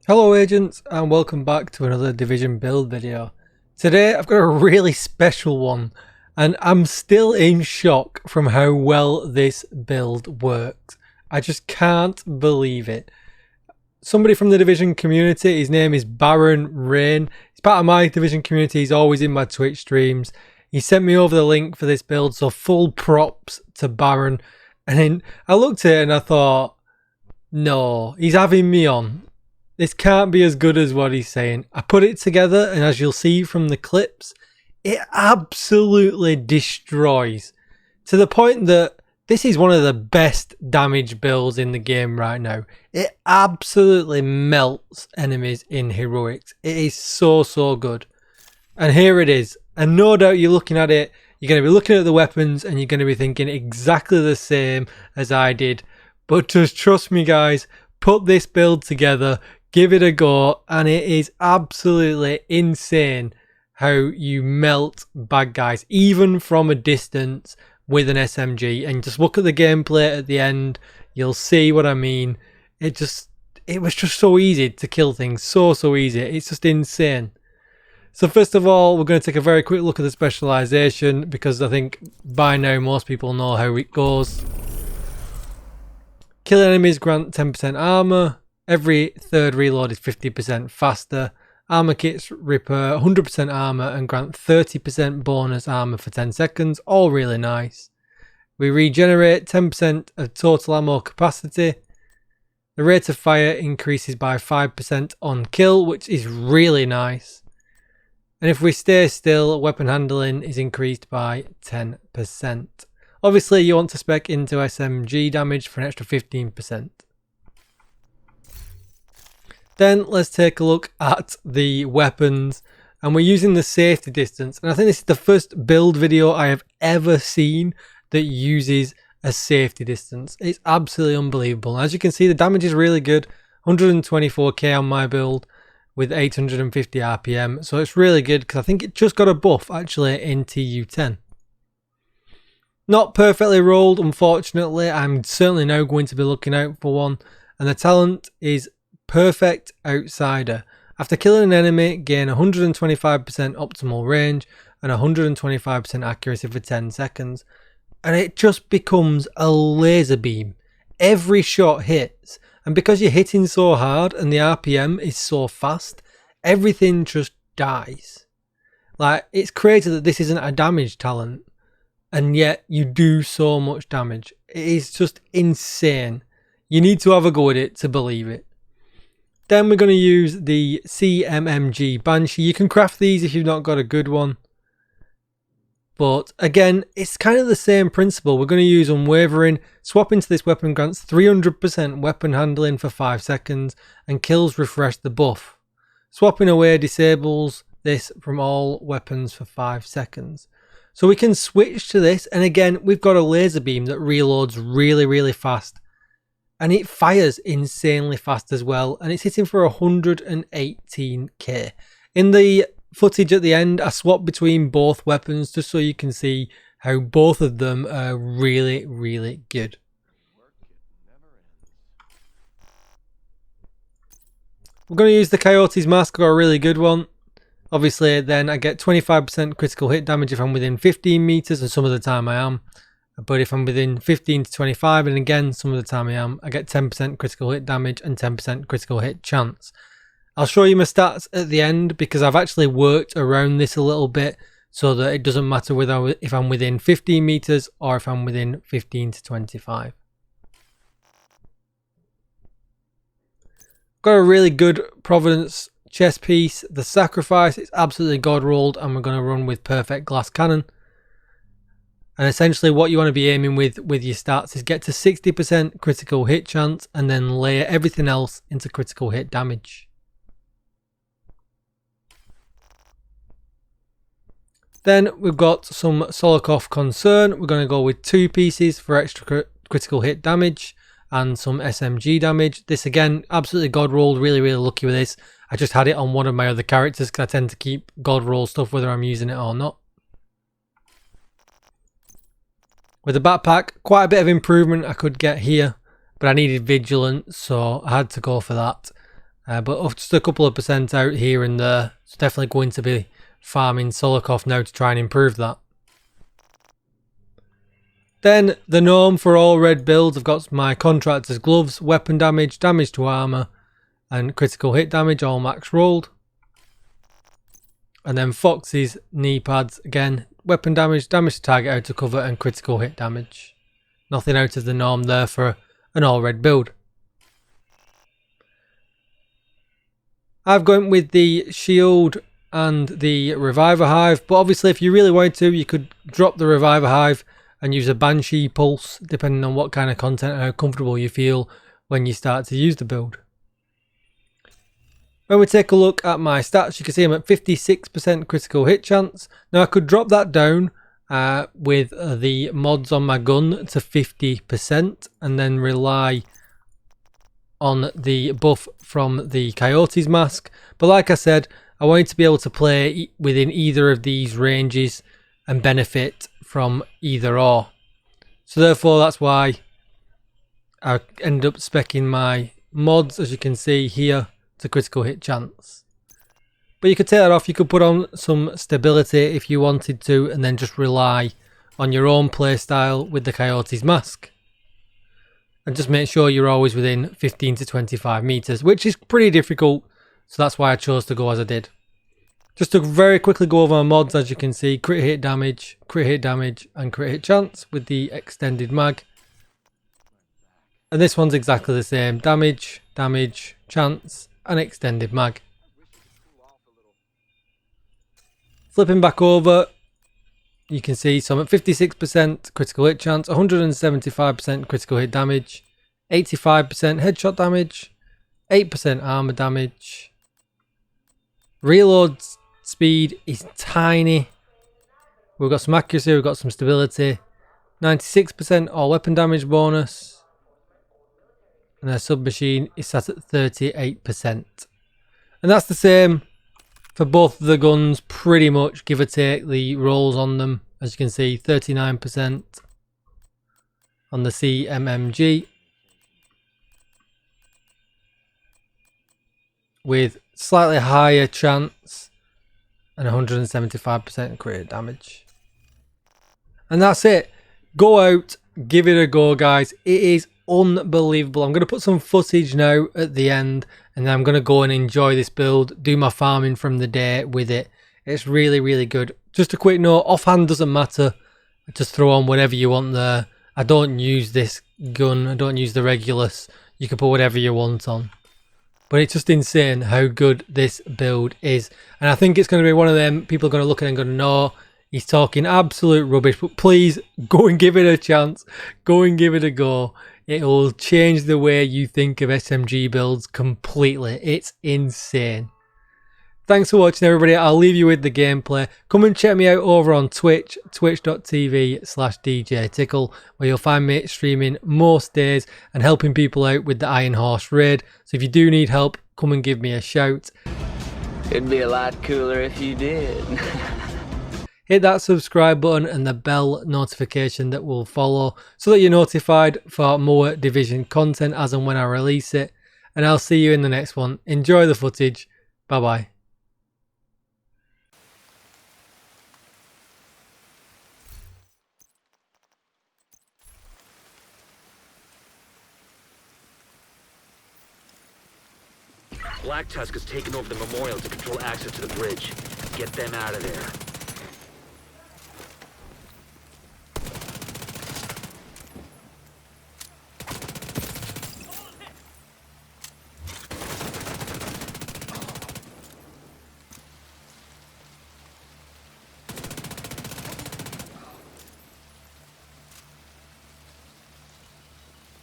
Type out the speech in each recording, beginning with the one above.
Hello agents and welcome back to another Division build video. Today I've got a really special one and I'm still in shock from how well this build works. I just can't believe it. Somebody from the Division community, his name is Baron Rain. He's part of my Division community, he's always in my Twitch streams. He sent me over the link for this build, so full props to Baron. And then I looked at it and I thought, no, he's having me on. This can't be as good as what he's saying. I put it together and as you'll see from the clips, it absolutely destroys. To the point that this is one of the best damage builds in the game right now. It absolutely melts enemies in heroics. It is so good. And here it is. And no doubt you're looking at it, you're going to be looking at the weapons and you're going to be thinking exactly the same as I did. But just trust me guys, put this build together, give it a go, and it is absolutely insane how you melt bad guys, even from a distance with an SMG. And just look at the gameplay at the end, you'll see what I mean. It was just so easy to kill things, so easy. It's just insane. So first of all, we're going to take a very quick look at the specialization, because I think by now most people know how it goes. Kill enemies grant 10% armor. Every third reload is 50% faster. Armor kits repair 100% armor and grant 30% bonus armor for 10 seconds. All really nice. We regenerate 10% of total ammo capacity. The rate of fire increases by 5% on kill, which is really nice. And if we stay still, weapon handling is increased by 10%. Obviously, you want to spec into SMG damage for an extra 15%. Then let's take a look at the weapons, and we're using the safety distance, and I think this is the first build video I have ever seen that uses a safety distance. It's absolutely unbelievable. As you can see, the damage is really good, 124k on my build with 850 RPM, so it's really good because I think it just got a buff actually in TU10. Not perfectly rolled, unfortunately. I'm certainly now going to be looking out for one, and the talent is Perfect Outsider. After killing an enemy, gain 125% optimal range and 125% accuracy for 10 seconds. And it just becomes a laser beam. Every shot hits. And because you're hitting so hard and the RPM is so fast, everything just dies. Like, it's crazy that this isn't a damage talent. And yet you do so much damage. It is just insane. You need to have a go at it to believe it. Then we're going to use the Cmmg Banshee. You can craft these if you've not got a good one. But again, it's kind of the same principle. We're going to use Unwavering. Swap into this weapon grants 300% weapon handling for 5 seconds and kills refresh the buff. Swapping away disables this from all weapons for 5 seconds. So we can switch to this, and again, we've got a laser beam that reloads really fast. And it fires insanely fast as well, and it's hitting for 118k. In the footage at the end, I swapped between both weapons just so you can see how both of them are really good. We're going to use the Coyote's Mask, got a really good one. Obviously, then I get 25% critical hit damage if I'm within 15 meters, and some of the time I am. But if I'm within 15 to 25, and again, some of the time I am, I get 10% critical hit damage and 10% critical hit chance. I'll show you my stats at the end because I've actually worked around this a little bit so that it doesn't matter whether if I'm within 15 meters or if I'm within 15 to 25. Got a really good Providence chest piece. The Sacrifice is absolutely god rolled, and we're going to run with Perfect Glass Cannon. And essentially what you want to be aiming with your stats is get to 60% critical hit chance and then layer everything else into critical hit damage. Then we've got some Solokov Concern. We're going to go with 2 pieces for extra critical hit damage and some SMG damage. This again, absolutely god rolled, really lucky with this. I just had it on one of my other characters because I tend to keep god roll stuff whether I'm using it or not. With the backpack, quite a bit of improvement I could get here, but I needed Vigilance, so I had to go for that. but just a couple of percent out here and there. It's definitely going to be farming Solokov now to try and improve that. Then the norm for all red builds, I've got my contractor's gloves, weapon damage, damage to armor, and critical hit damage, all max rolled. And then Fox's knee pads, again, weapon damage, damage to target out of cover, and critical hit damage. Nothing out of the norm there for an all red build. I've gone with the shield and the reviver hive, but obviously if you really wanted to, you could drop the reviver hive and use a Banshee pulse, depending on what kind of content and how comfortable you feel when you start to use the build. When we take a look at my stats, you can see I'm at 56% critical hit chance. Now I could drop that down with the mods on my gun to 50% and then rely on the buff from the Coyote's mask. But like I said, I wanted to be able to play within either of these ranges and benefit from either or. So therefore that's why I end up speccing my mods, as you can see here, to critical hit chance. But you could take that off, you could put on some stability if you wanted to, and then just rely on your own playstyle with the Coyote's mask. And just make sure you're always within 15 to 25 meters, which is pretty difficult, so that's why I chose to go as I did. Just to very quickly go over my mods, as you can see, crit hit damage, and crit hit chance with the extended mag. And this one's exactly the same, damage, chance, and extended mag. Flipping back over, you can see so I'm at 56% critical hit chance, 175% critical hit damage, 85% headshot damage, 8% armor damage. Reload speed is tiny. We've got some accuracy, we've got some stability, 96% all weapon damage bonus, and their submachine is sat at 38%. And that's the same for both of the guns, pretty much, give or take the rolls on them. As you can see, 39% on the Cmmg, with slightly higher chance and 175% crit damage. And that's it. Go out, give it a go, guys. It is unbelievable. I'm going to put some footage now at the end, and then I'm going to go and enjoy this build, do my farming from the day with it. It's really, really good. Just a quick note, offhand doesn't matter. Just throw on whatever you want there. I don't use this gun. I don't use the Regulus. You can put whatever you want on. But it's just insane how good this build is. And I think it's going to be one of them people are going to look at it and go, no, he's talking absolute rubbish. But please go and give it a chance. Go and give it a go. It will change the way you think of SMG builds completely. It's insane. Thanks for watching, everybody. I'll leave you with the gameplay. Come and check me out over on Twitch, twitch.tv/DJTICKLE, where you'll find me streaming most days and helping people out with the Iron Horse raid. So if you do need help, come and give me a shout. It'd be a lot cooler if you did. Hit that subscribe button and the bell notification that will follow so that you're notified for more Division content as and when I release it. And I'll see you in the next one. Enjoy the footage. Bye bye. Black Tusk has taken over the memorial to control access to the bridge. Get them out of there.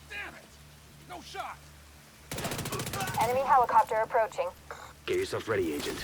Damn it! No shot! Enemy helicopter approaching. Get yourself ready, Agent.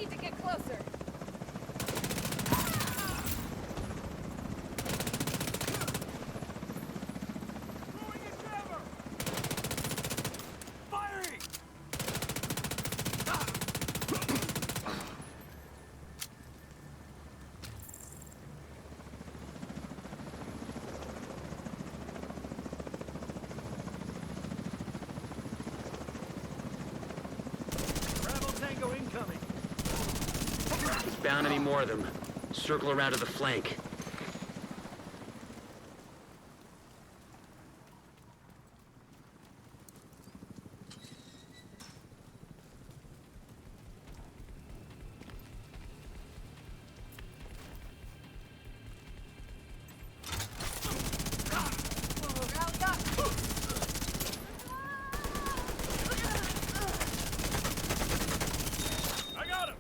need to get closer. Throwing a jammer! Firing! Rebel Tango incoming! There's bound any more of them. Circle around to the flank. Rally up. I got him!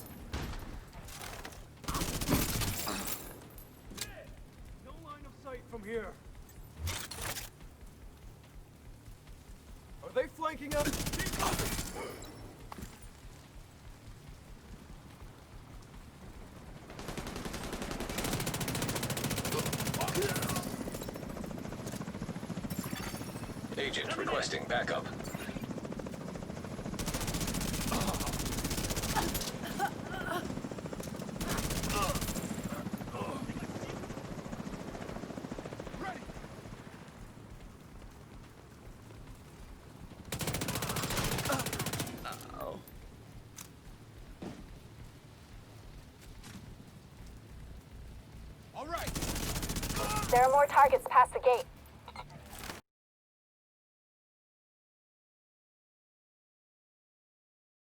No line of sight from here. Are they flanking us? Keep moving! Agent requesting backup. Ready! All right! There are more targets past the gate.